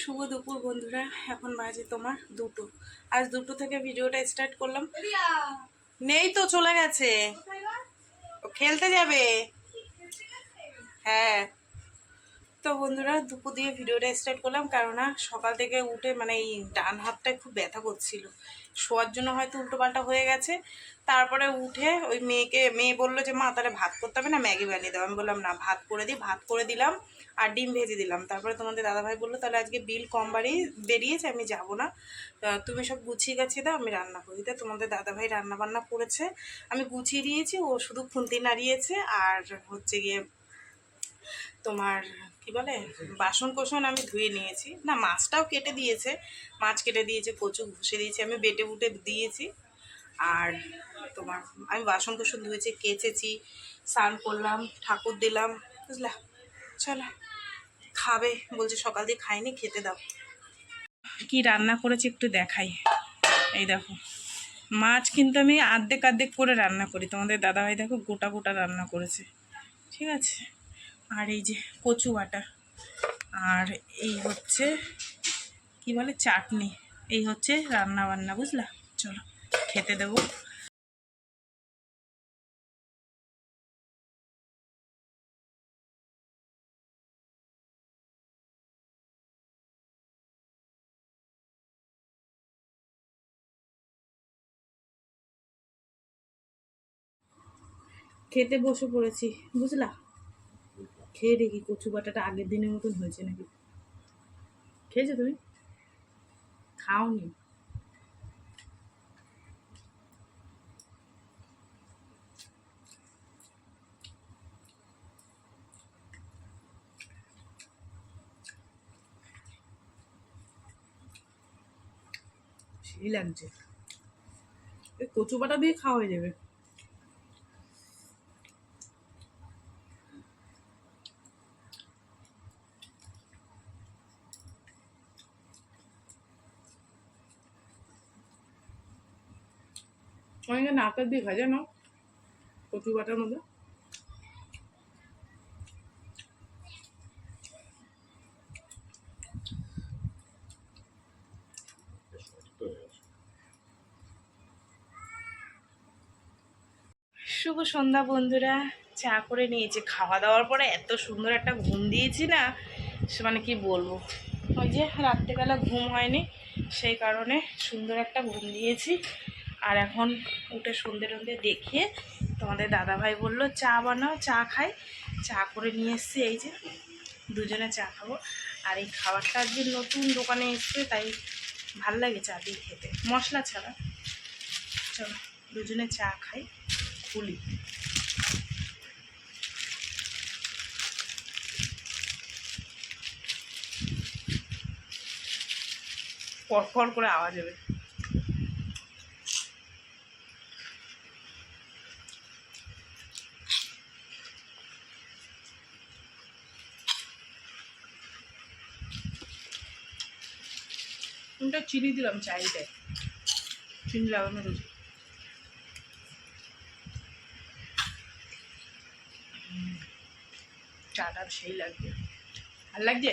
শুভ দুপুর বন্ধুরা। এখন বাজে তোমার 2টো। আজ 2টো থেকে ভিডিওটা স্টার্ট করলাম। নেই তো, চলে গেছে, খেলতে যাবে। হ্যাঁ, তো বন্ধুরা দুপুর দিয়ে ভিডিওটা স্টার্ট করলাম, কারণ সকাল থেকে উঠে মানে এই ডান হাতটায় খুব ব্যথা করছিল, শোয়ার জন্য হয়তো উল্টোপাল্টা হয়ে গেছে। তারপরে উঠে ওই মেয়ে বললো যে মা তাহলে ভাত করতে হবে না, ম্যাগি বানিয়ে দাও। আমি বললাম না, ভাত করে দিই। ভাত করে দিলাম আর ডিম ভেজে দিলাম। তারপরে তোমাদের দাদাভাই বললো তাহলে আজকে বিল কম বেরিয়েছে, আমি যাব না, তুমি সব গুছিয়ে গাছিয়ে দাও, আমি রান্না করি। তা তোমাদের দাদাভাই রান্না বান্না করেছে, আমি গুছিয়ে দিয়েছি, ও শুধু খুন্তি নাড়িয়েছে। আর হচ্ছে গিয়ে তোমার কি বলে বাসন কোসন আমি ধুয়ে নিয়েছি, না মাছটাও কেটে দিয়েছে, মাছ কেটে দিয়েছে, কচু ঘষে দিয়েছে, আমি বেটে বুটে দিয়েছি। আর তোমার আমি বাসন কোসন ধুয়েছি, কেচেছি, স্নান করলাম, ঠাকুর দিলাম, বুঝলা। চলো খাবে বলছে, সকাল দিয়ে খাইনি, খেতে দাও। কি রান্না করেছি একটু দেখাই। এই দেখো মাছ কিন্তু আমি আর্ধেক আর্ধেক করে রান্না করি, তোমাদের দাদাভাই দেখো গোটা গোটা রান্না করেছে, ঠিক আছে। আর এই যে কচু বাটা, আর এই হচ্ছে কি বলে চাটনি, এই হচ্ছে রান্না বান্না, বুঝলা। চলো খেতে দেবো। খেতে বসে পড়েছি, বুঝলা। খেয়ে দেখি কচু বাটাটা আগের দিনের মতন হয়েছে নাকি। খেয়েছো তুমি? খাওনি? সেই লাগছে, এই কচু বাটা দিয়ে খাওয়া হয়ে যাবে। অনেকে নারকেল দিয়ে খায় জানো কচু বাটার মধ্যে। শুভ সন্ধ্যা বন্ধুরা, চা করে নিয়েছি। খাওয়া দাওয়ার পরে এত সুন্দর একটা ঘুম দিয়েছি না, সে মানে কি বলবো। ওই যে রাত্রেবেলা ঘুম হয়নি, সেই কারণে সুন্দর একটা ঘুম দিয়েছি। আর এখন উঠে সন্ধ্যে টন্ধে দেখিয়ে তোমাদের দাদাভাই বললো চা বানাও, চা খাই। চা করে নিয়ে এসছি, এই যে দুজনে চা খাবো। আর এই খাবারটা আজকে নতুন দোকানে এসছে, তাই ভাল লাগে চা দিয়ে খেতে, মশলা ছাড়া। চলো দুজনে চা খাই, খুলি। পরপর করে আওয়াজ হবে। কোনটা চিনি দিলাম চাইটায়, চিনি লাগানো রয়েছে। চাটা সেই লাগছে, ভাল লাগছে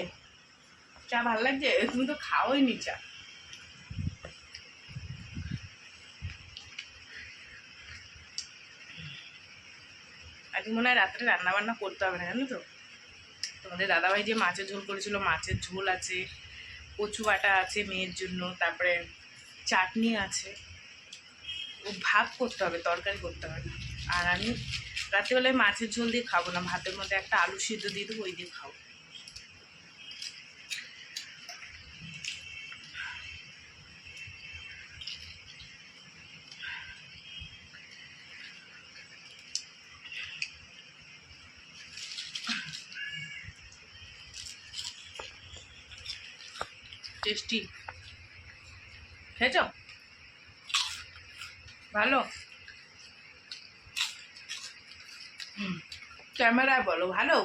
চা, ভাল লাগছে। তুমি তো খাওই নি চা। আজকে মনে হয় রাত্রে রান্না বান্না করতে হবে না, জানো তো। তোমাদের দাদাভাই যে মাছের ঝোল করেছিল, মাছের ঝোল আছে, কচু বাটা আছে মেয়ের জন্য, তারপরে চাটনি আছে। ও ভাত করতে হবে, তরকারি করতে হবে না। আর আমি রাত্রিবেলায় মাছের ঝোল দিয়ে খাবো না, ভাতের মধ্যে একটা আলু সিদ্ধ দিয়ে দেবো, ওই দিয়ে খাবো। টেস্টি, খেয়েছ? ভালো? ক্যামেরায় বলো ভালো।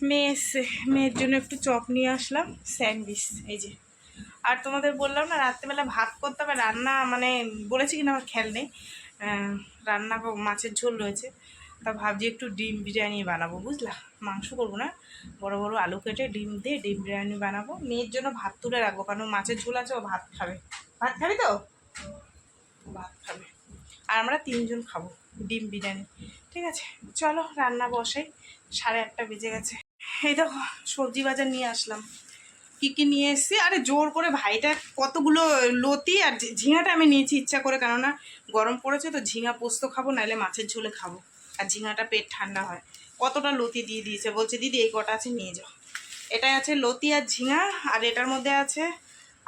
মেয়ে এসছে, মেয়ের জন্য একটু চপ নিয়ে আসলাম, স্যান্ডউইচ, এই যে। আর তোমাদের বললাম না রাত্রেবেলা ভাত করতে হবে, রান্না মানে বলেছি কিনা আমার খেয়াল নেই, রান্না মাছের ঝোল রয়েছে, তা ভাবছি একটু ডিম বিরিয়ানি বানাবো, বুঝলা? মাংস করবো না, বড় বড় আলু কেটে ডিম দিয়ে ডিম বিরিয়ানি বানাবো। মেয়ের জন্য ভাত তুলে রাখবো, কারণ মাছের ঝোল আছে, ও ভাত খাবে। ভাত খাবি তো? ভাত খাবে। আর আমরা 3 জন খাবো ডিম বিরিয়ানি। ঠিক আছে, চলো রান্না বসাই। 8:30 বেজে গেছে। এই দেখো সবজি বাজার নিয়ে আসলাম। কী কী নিয়ে এসেছি, আরে জোর করে ভাইটা কতগুলো লতি আর ঝিঙাটা আমি নিয়েছি ইচ্ছা করে, কেননা গরম পড়েছে তো, ঝিঙা পোস্ত খাবো, নাহলে মাছের ঝোলে খাবো, আর ঝিঙাটা পেট ঠান্ডা হয়। কতটা লতি দিয়ে দিয়েছে, বলছে দিদি এই কটা আছে নিয়ে যাও। এটাই আছে লতি আর ঝিঙা, আর এটার মধ্যে আছে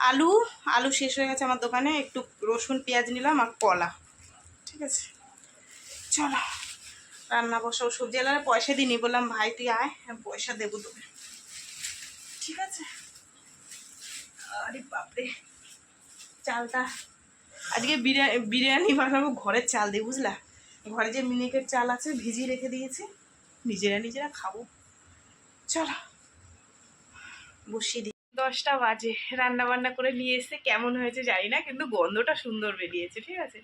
আলু। আলু শেষ হয়ে গেছে আমার দোকানে, একটু রসুন পেঁয়াজ নিলাম আর কলা। ঠিক আছে, চলো রান্না বসাও। সবজি আলাদা পয়সা দিইনি, বললাম ভাই তুই আয়, পয়সা দেবো তোকে। ঠিক আছে। আরে বাপরে, চালটা আজকে বিরিয়ানি বানাবো ঘরের চাল দিয়ে, বুঝলা? ঘরে যে মিনিকেট চাল আছে ভিজিয়ে রেখে দিয়েছি, নিজেরা খাবো। চলো বসিয়ে দিই। 10টা বাজে, রান্না বান্না করে নিয়ে এসে কেমন হয়েছে জানি না, কিন্তু গন্ধটা সুন্দর বেরিয়েছে। ঠিক আছে,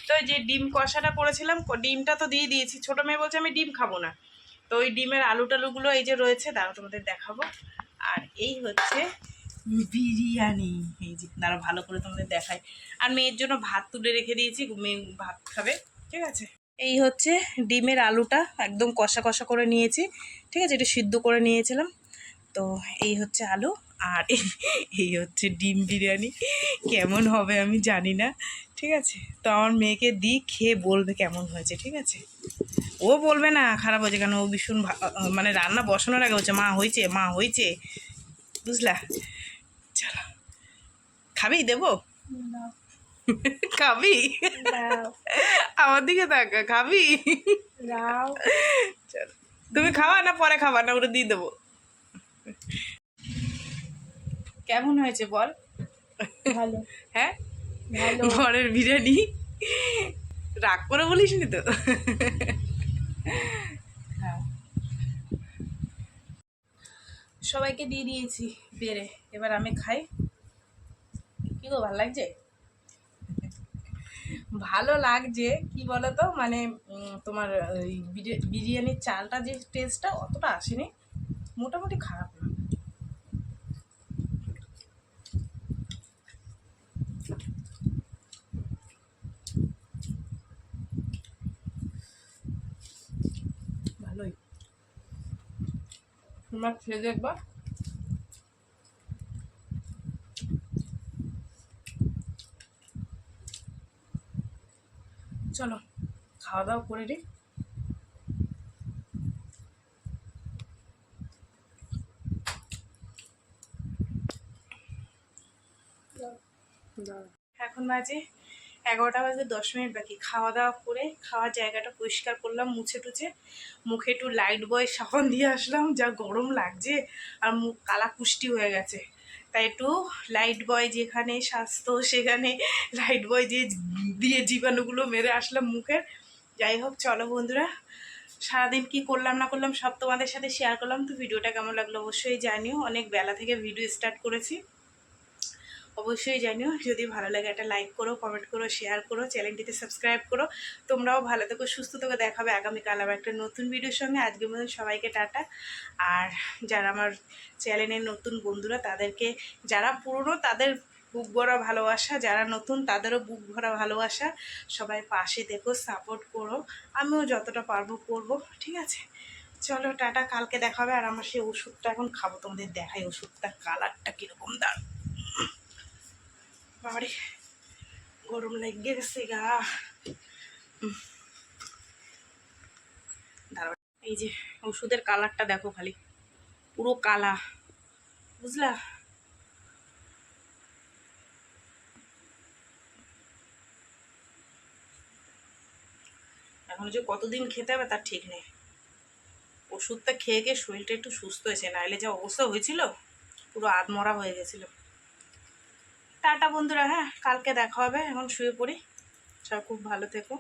তো ওই যে ডিম কষাটা করেছিলাম, ডিমটা তো দিয়ে দিয়েছি। ছোটো মেয়ে বলছে আমি ডিম খাবো না, তো ওই ডিমের আলু টালুগুলো এই যে রয়েছে, দাঁড়াও তোমাদের দেখাবো। আর এই হচ্ছে বিরিয়ানি, এই যে দাঁড়াও ভালো করে তোমাদের দেখাই। আর মেয়ের জন্য ভাত তুলে রেখে দিয়েছি, মেয়ে ভাত খাবে। ঠিক আছে, এই হচ্ছে ডিমের আলুটা একদম কষা কষা করে নিয়েছি। ঠিক আছে, এটা সিদ্ধ করে নিয়েছিলাম। তো এই হচ্ছে আলু, আর এই হচ্ছে ডিম বিরিয়ানি। কেমন হবে আমি জানি না। ঠিক আছে, তো আমার মেয়েকে দিই, খেয়ে বলবে কেমন হয়েছে। ঠিক আছে, ও বলবে না খারাপ হয়েছে, কেন ও ভীষণ মানে রান্না বসানোর আগে হচ্ছে মা হয়েছে মা হয়েছে, বুঝলা? চলো, খাবি? দেবো? খাবি? আমার দিকে তাকা, খাবি? চলো, তুমি খাওয়া না পরে খাবা না, ওটা দিয়ে দেবো। কেমন হয়েছে বল? ভালো। হ্যাঁ ভালো। ঘরের বিরিয়ানি, রাগ করে বলিস নি তো? হ্যাঁ, সবাইকে দিয়ে দিয়েছি বেড়ে, এবার আমি খাই। কি গো, ভালো লাগছে? ভালো লাগছে কি বলো তো, মানে তোমার ওই বিরিয়ানির চালটা যে টেস্টটা অতটা আসেনি, মোটামুটি খারাপ না। ভালোই, তোমরা খেয়ে দেখবা। চলো খাওয়া দাওয়া করে দিই। এখন বাজে 11টা বাজে 10 মিনিট বাকি। খাওয়া দাওয়া করে খাওয়ার জায়গাটা পরিষ্কার করলাম, মুছে টুছে, মুখে একটু লাইট বয় সাবান দিয়ে আসলাম, যা গরম লাগছে আর মুখ কালা কুষ্টি হয়ে গেছে, তাই একটু লাইট বয় যেখানে স্বাস্থ্য সেখানে লাইট বয় দিয়ে জীবাণুগুলো মেরে আসলাম মুখের। যাই হোক, চলো বন্ধুরা, সারাদিন কি করলাম না করলাম সব তোমাদের সাথে শেয়ার করলাম। তো ভিডিওটা কেমন লাগলো অবশ্যই জানিও। অনেক বেলা থেকে ভিডিও স্টার্ট করেছি, অবশ্যই জানিও। যদি ভালো লাগে একটা লাইক করো, কমেন্ট করো, শেয়ার করো, চ্যানেলটিতে সাবস্ক্রাইব করো। তোমরাও ভালো থেকো, সুস্থ থেকো। দেখাবে আগামীকাল আবার একটা নতুন ভিডিওর সঙ্গে। আজকের মতন সবাইকে টাটা। আর যারা আমার চ্যানেলের নতুন বন্ধুরা, তাদেরকে, যারা পুরনো তাদের বুক ভরা ভালোবাসা, যারা নতুন তাদেরও বুক ভরা ভালোবাসা। সবাই পাশে দেখো, সাপোর্ট করো, আমিও যতটা পারবো করবো। ঠিক আছে, চলো টাটা, কালকে দেখা হবে। আর আমার সেই ওষুধটা এখন খাবো, তোমাদের দেখাই ওষুধটার কালারটা কীরকম। দাঁড় বাবারে, গরম লেগে গেছে গা। এই যে ওষুধের কালারটা দেখো, খালি পুরো কালা, বুঝলা? এখন যে কতদিন খেতে হবে তার ঠিক নেই। ওষুধটা খেয়ে গিয়ে শরীরটা একটু সুস্থ হয়েছে, নাহলে যা অবস্থা হয়েছিল পুরো আধমরা হয়ে গেছিল। টাটা বন্ধুরা, হ্যাঁ কালকে দেখা হবে। এখন শুয়ে পড়ি, সব খুব ভালো থেকো।